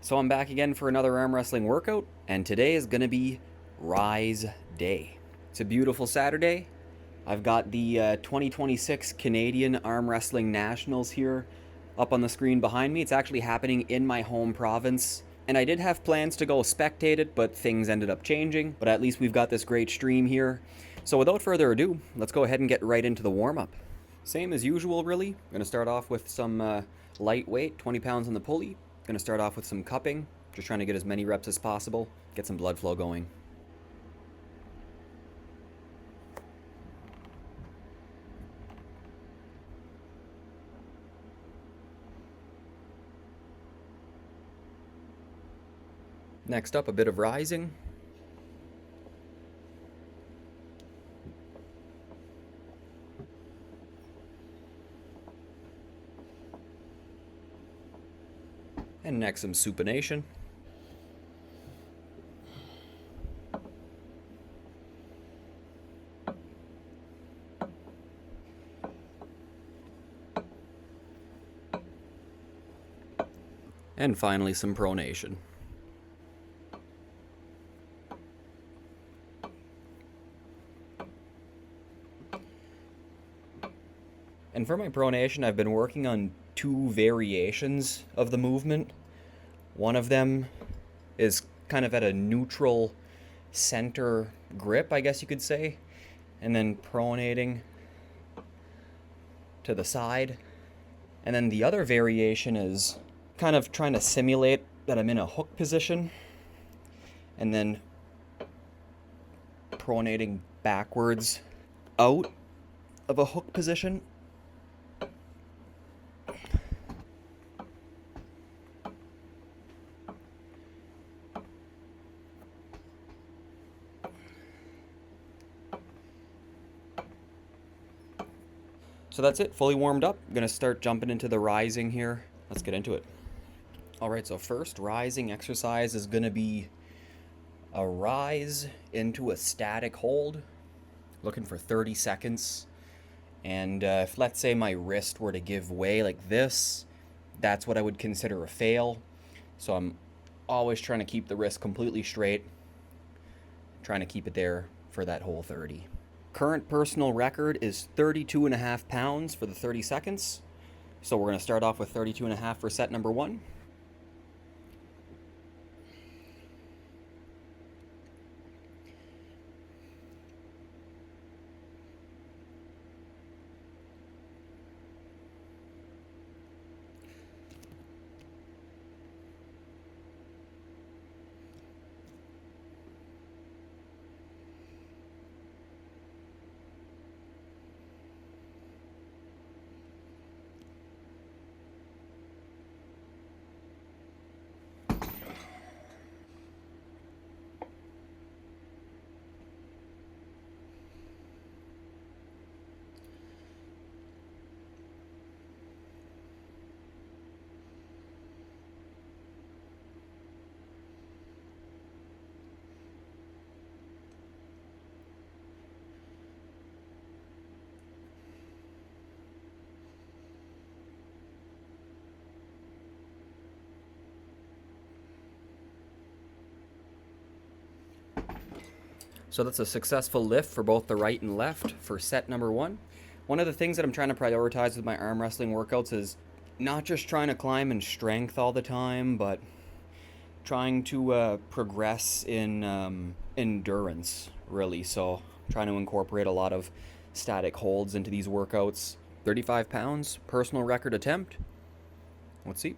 So I'm back again for another arm wrestling workout, and today is going to be Rise Day. It's a beautiful Saturday. I've got the 2026 Canadian Arm Wrestling Nationals here up on the screen behind me. It's actually happening in my home province, and I did have plans to go spectate it, but things ended up changing. But at least we've got this great stream here. So without further ado, let's go ahead and get right into the warm-up. Same as usual, really. I'm going to start off with some lightweight, 20 pounds on the pulley. Going to start off with some cupping, just trying to get as many reps as possible, get some blood flow going. Next up, a bit of rising. And next, some supination. And finally, some pronation. And for my pronation, I've been working on two variations of the movement. One of them is kind of at a neutral center grip, I guess you could say, and then pronating to the side. And then the other variation is kind of trying to simulate that I'm in a hook position and then pronating backwards out of a hook position. So that's it, fully warmed up. I'm gonna start jumping into the rising here. Let's get into it. All right, so first rising exercise is gonna be a rise into a static hold, looking for 30 seconds. And if let's say my wrist were to give way like this, that's what I would consider a fail. So I'm always trying to keep the wrist completely straight, trying to keep it there for that whole 30. Current personal record is 32.5 pounds for the 30 seconds. So we're going to start off with 32.5 for set number 1. So that's a successful lift for both the right and left for set number 1. One of the things that I'm trying to prioritize with my arm wrestling workouts is not just trying to climb in strength all the time, but trying to progress in endurance, really. So trying to incorporate a lot of static holds into these workouts. 35 pounds, personal record attempt. Let's see.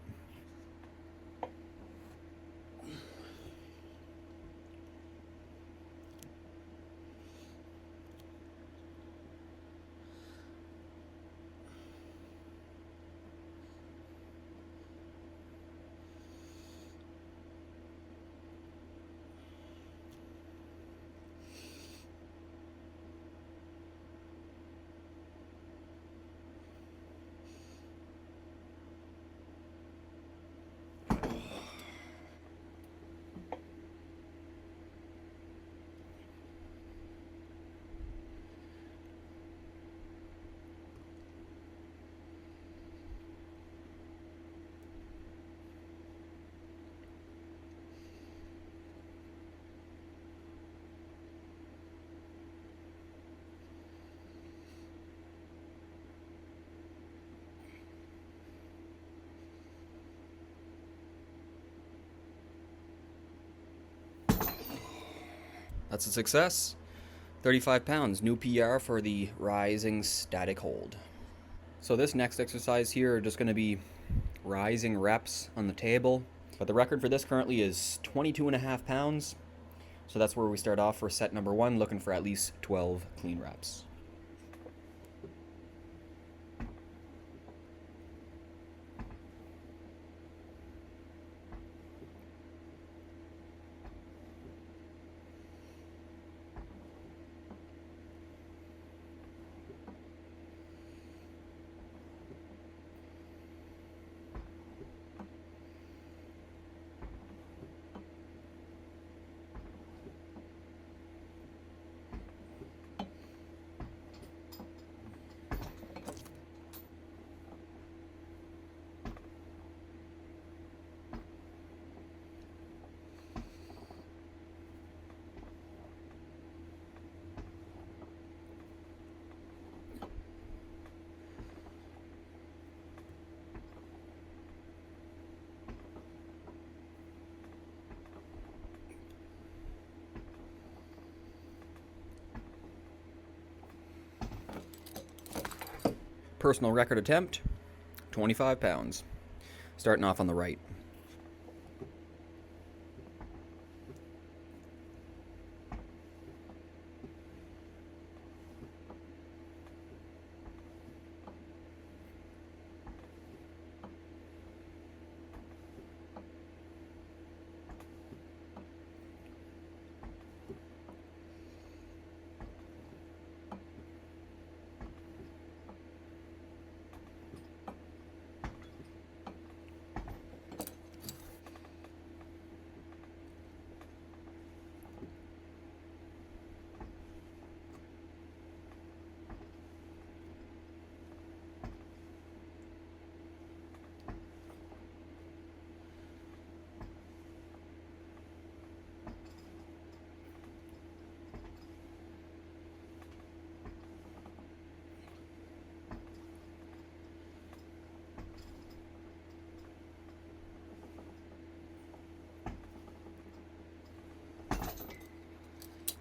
That's a success. 35 pounds, new PR for the rising static hold. So this next exercise here are just going to be rising reps on the table. But the record for this currently is 22.5 pounds. So that's where we start off for set number 1, looking for at least 12 clean reps. Personal record attempt, 25 pounds. Starting off on the right.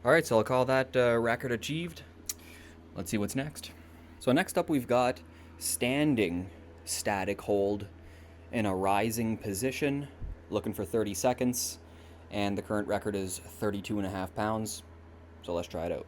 Alright, so I'll call that record achieved. Let's see what's next. So next up we've got standing static hold in a rising position, looking for 30 seconds, and the current record is 32.5 pounds. So let's try it out.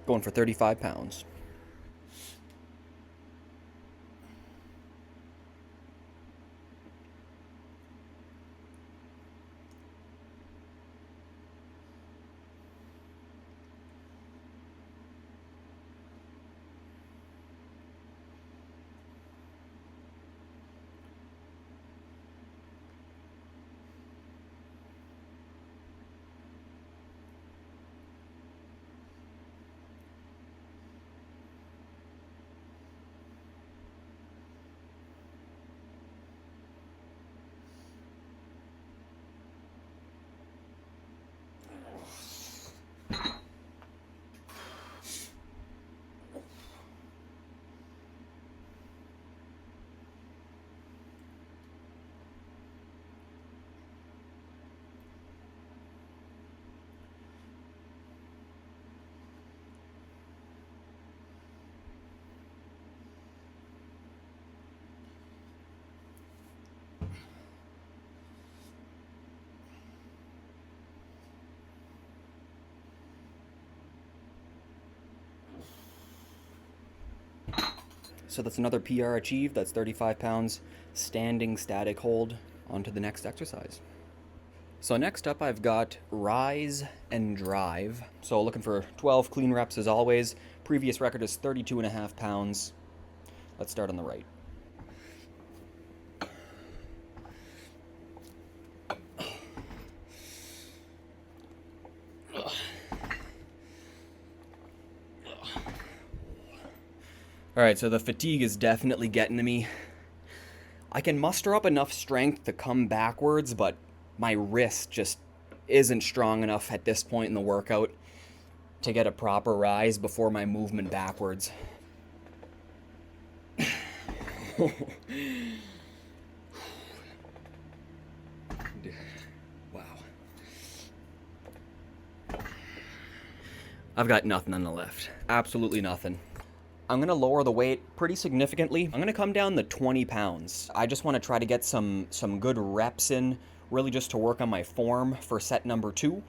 Going for 35 pounds. so that's another PR achieved. That's 35 pounds standing static hold. On to the next exercise. So next up I've got rise and drive. So looking for 12 clean reps as always. Previous record is 32.5 pounds. Let's start on the right. Alright, so the fatigue is definitely getting to me. I can muster up enough strength to come backwards, but my wrist just isn't strong enough at this point in the workout to get a proper rise before my movement backwards. Wow. I've got nothing on the left. Absolutely nothing. I'm going to lower the weight pretty significantly. I'm going to come down to 20 pounds. I just want to try to get some good reps in, really just to work on my form for set number 2.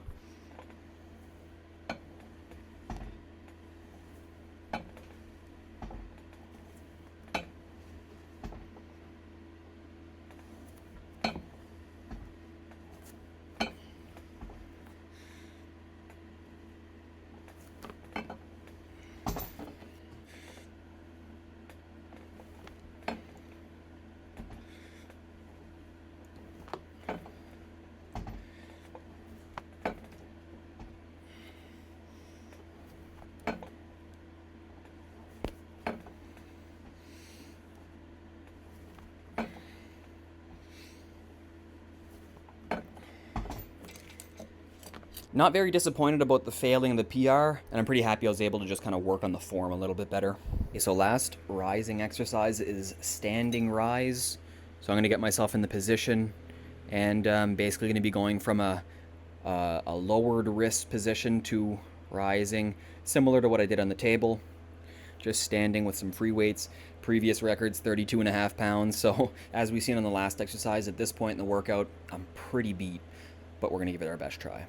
Not very disappointed about the failing of the PR, and I'm pretty happy I was able to just kind of work on the form a little bit better. Okay, so last rising exercise is standing rise. So I'm going to get myself in the position, and I'm basically going to be going from a lowered wrist position to rising, similar to what I did on the table, just standing with some free weights. Previous records, 32.5 pounds. So as we've seen on the last exercise, at this point in the workout, I'm pretty beat, but we're going to give it our best try.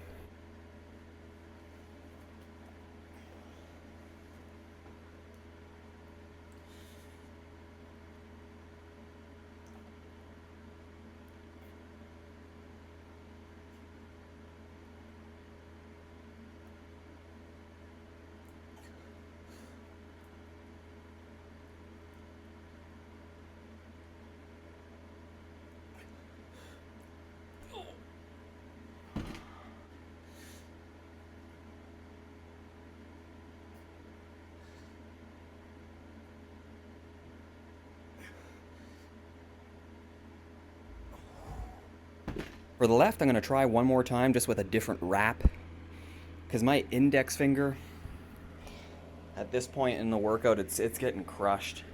For the left, I'm going to try one more time just with a different wrap, because my index finger, at this point in the workout, it's getting crushed.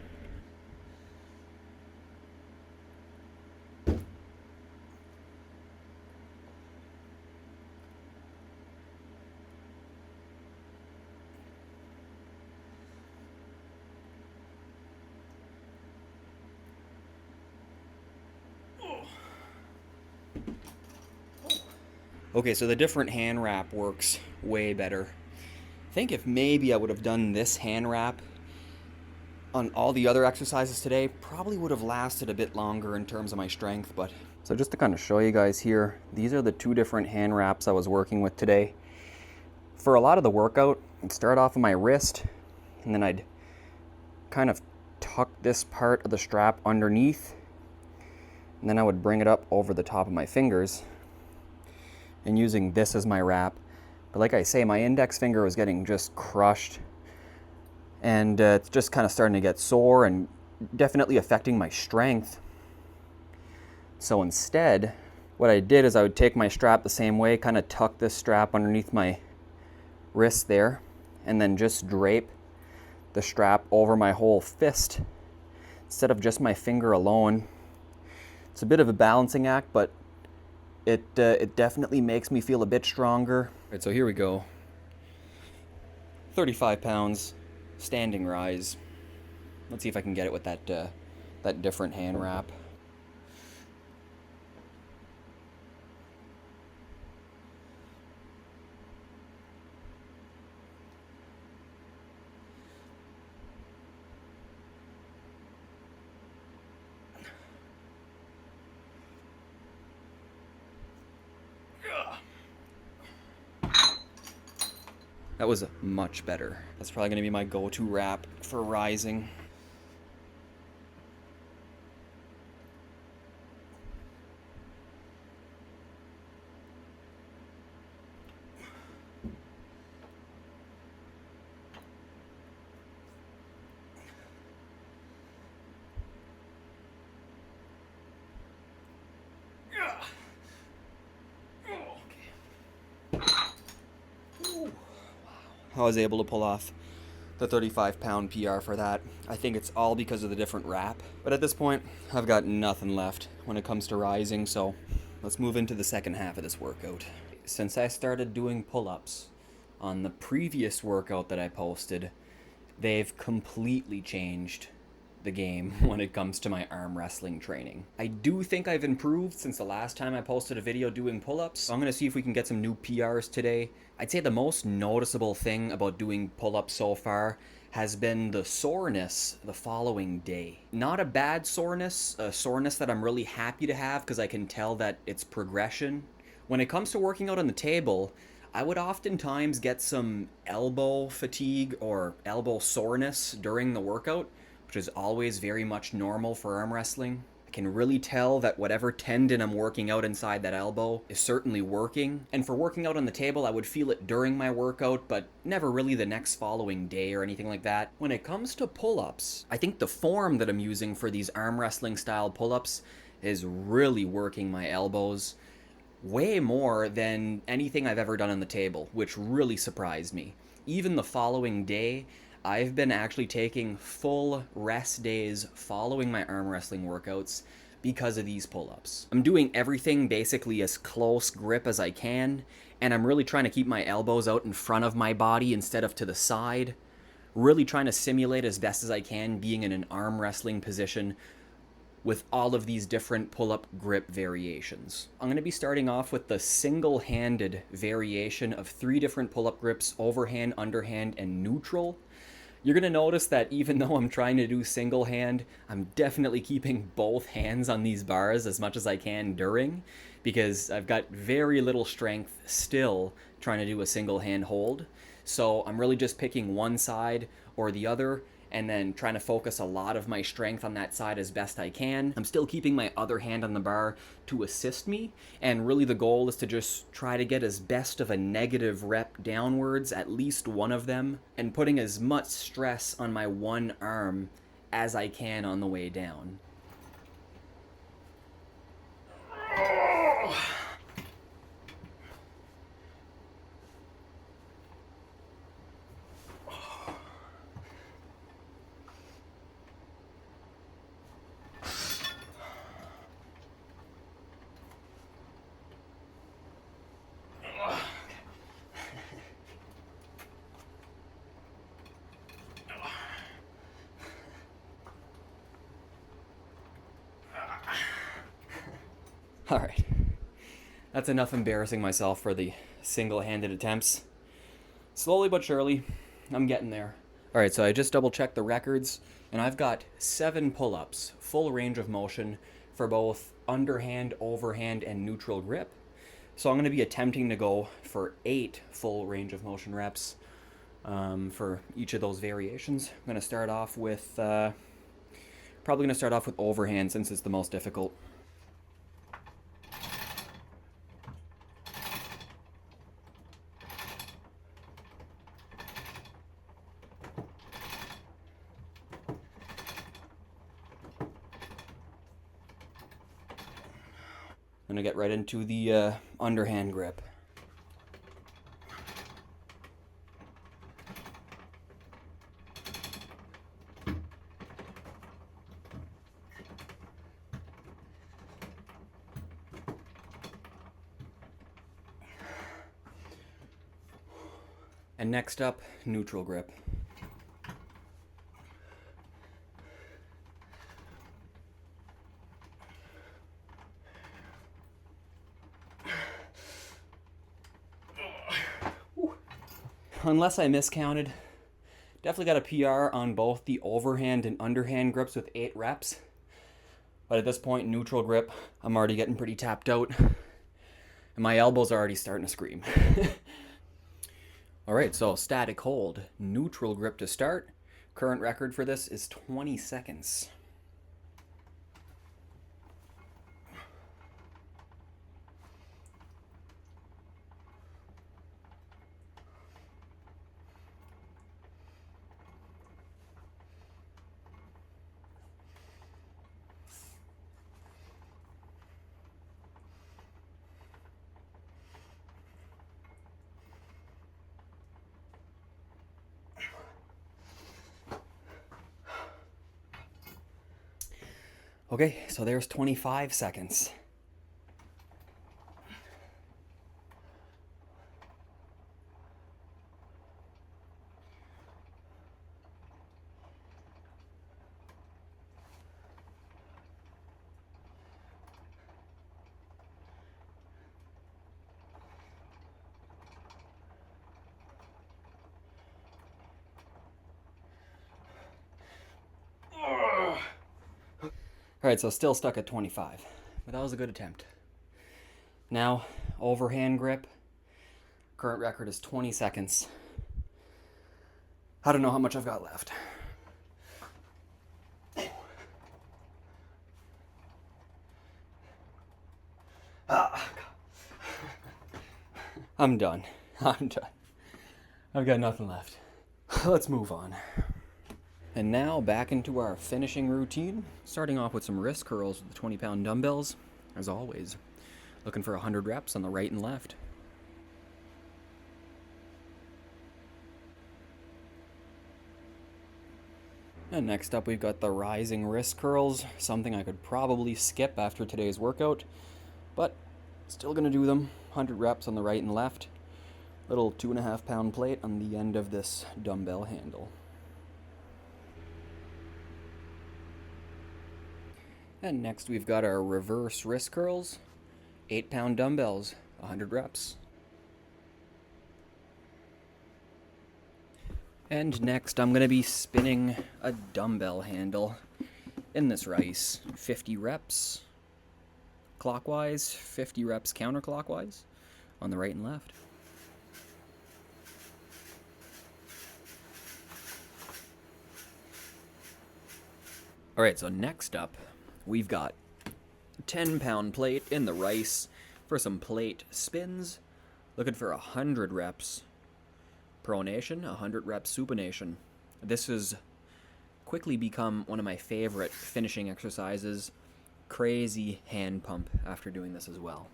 Okay, so the different hand wrap works way better. I think if maybe I would have done this hand wrap on all the other exercises today, probably would have lasted a bit longer in terms of my strength. But so just to kind of show you guys here, these are the 2 different hand wraps I was working with today. For a lot of the workout, I'd start off with my wrist, and then I'd kind of tuck this part of the strap underneath, and then I would bring it up over the top of my fingers, and using this as my wrap. But like I say, my index finger was getting just crushed, and it's just kind of starting to get sore and definitely affecting my strength. So instead, what I did is I would take my strap the same way, kind of tuck this strap underneath my wrist there, and then just drape the strap over my whole fist instead of just my finger alone. It's a bit of a balancing act, but it definitely makes me feel a bit stronger. All right, so here we go. 35 pounds, standing rise. Let's see if I can get it with that different hand wrap. That was much better. That's probably going to be my go-to wrap for rising. I was able to pull off the 35-pound PR for that. I think it's all because of the different wrap. But at this point, I've got nothing left when it comes to rising, so let's move into the second half of this workout. Since I started doing pull-ups on the previous workout that I posted, they've completely changed the game when it comes to my arm wrestling training. I do think I've improved since the last time I posted a video doing pull-ups. So I'm gonna see if we can get some new PRs today. I'd say the most noticeable thing about doing pull-ups so far has been the soreness the following day. Not a bad soreness, a soreness that I'm really happy to have because I can tell that it's progression. When it comes to working out on the table, I would oftentimes get some elbow fatigue or elbow soreness during the workout, which is always very much normal for arm wrestling. I can really tell that whatever tendon I'm working out inside that elbow is certainly working. And for working out on the table, I would feel it during my workout, but never really the next following day or anything like that. When it comes to pull-ups, I think the form that I'm using for these arm wrestling style pull-ups is really working my elbows way more than anything I've ever done on the table, which really surprised me. Even the following day, I've been actually taking full rest days following my arm wrestling workouts because of these pull-ups. I'm doing everything basically as close grip as I can, and I'm really trying to keep my elbows out in front of my body instead of to the side. Really trying to simulate as best as I can being in an arm wrestling position with all of these different pull-up grip variations. I'm going to be starting off with the single-handed variation of 3 different pull-up grips: overhand, underhand, and neutral. You're going to notice that even though I'm trying to do single hand, I'm definitely keeping both hands on these bars as much as I can during, because I've got very little strength still trying to do a single hand hold. So I'm really just picking one side or the other and then trying to focus a lot of my strength on that side as best I can. I'm still keeping my other hand on the bar to assist me, and really the goal is to just try to get as best of a negative rep downwards, at least one of them, and putting as much stress on my one arm as I can on the way down. Alright, that's enough embarrassing myself for the single-handed attempts. Slowly but surely, I'm getting there. Alright, so I just double-checked the records, and I've got 7 pull-ups, full range of motion, for both underhand, overhand, and neutral grip. So I'm going to be attempting to go for 8 full range of motion reps for each of those variations. I'm going to start off with, probably going to start off with overhand since it's the most difficult. I'm going to get right into the underhand grip. And next up, neutral grip. Unless I miscounted, definitely got a PR on both the overhand and underhand grips with 8 reps. But at this point, neutral grip, I'm already getting pretty tapped out. And my elbows are already starting to scream. All right, so static hold, neutral grip to start. Current record for this is 20 seconds. Okay, so there's 25 seconds. All right, so still stuck at 25, but that was a good attempt. Now, overhand grip. Current record is 20 seconds. I don't know how much I've got left. I'm done. I'm done. I've got nothing left. Let's move on. And now back into our finishing routine, starting off with some wrist curls with the 20-pound dumbbells, as always. Looking for 100 reps on the right and left. And next up we've got the rising wrist curls, something I could probably skip after today's workout, but still gonna do them. 100 reps on the right and left. Little 2.5 pound plate on the end of this dumbbell handle. And next we've got our reverse wrist curls, 8-pound dumbbells, 100 reps. And next I'm going to be spinning a dumbbell handle in this Rise. 50 reps clockwise, 50 reps counterclockwise on the right and left. Alright, so next up, we've got a 10-pound plate in the Rise for some plate spins. Looking for 100 reps pronation, 100 reps supination. This has quickly become one of my favorite finishing exercises. Crazy hand pump after doing this as well.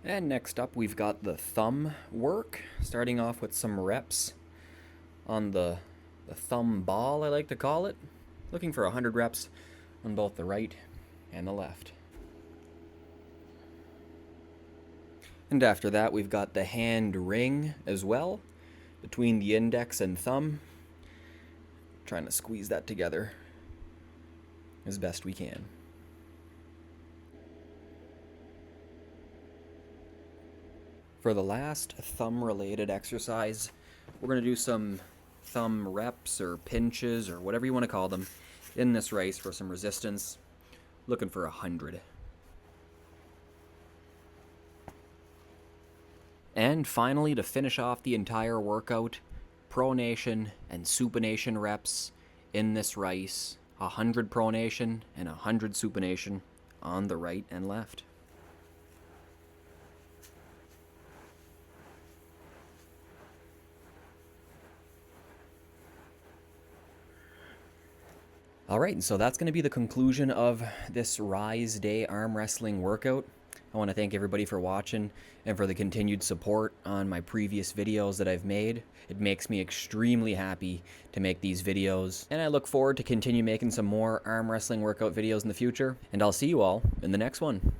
And next up we've got the thumb work, starting off with some reps on the thumb ball, I like to call it. Looking for 100 reps on both the right and the left. And after that we've got the hand ring as well, between the index and thumb. Trying to squeeze that together as best we can. For the last thumb-related exercise, we're going to do some thumb reps or pinches or whatever you want to call them in this Rise for some resistance. Looking for 100. And finally, to finish off the entire workout, pronation and supination reps in this Rise. 100 pronation and 100 supination on the right and left. Alright, so that's going to be the conclusion of this Rise Day arm wrestling workout. I want to thank everybody for watching and for the continued support on my previous videos that I've made. It makes me extremely happy to make these videos, and I look forward to continue making some more arm wrestling workout videos in the future, and I'll see you all in the next one.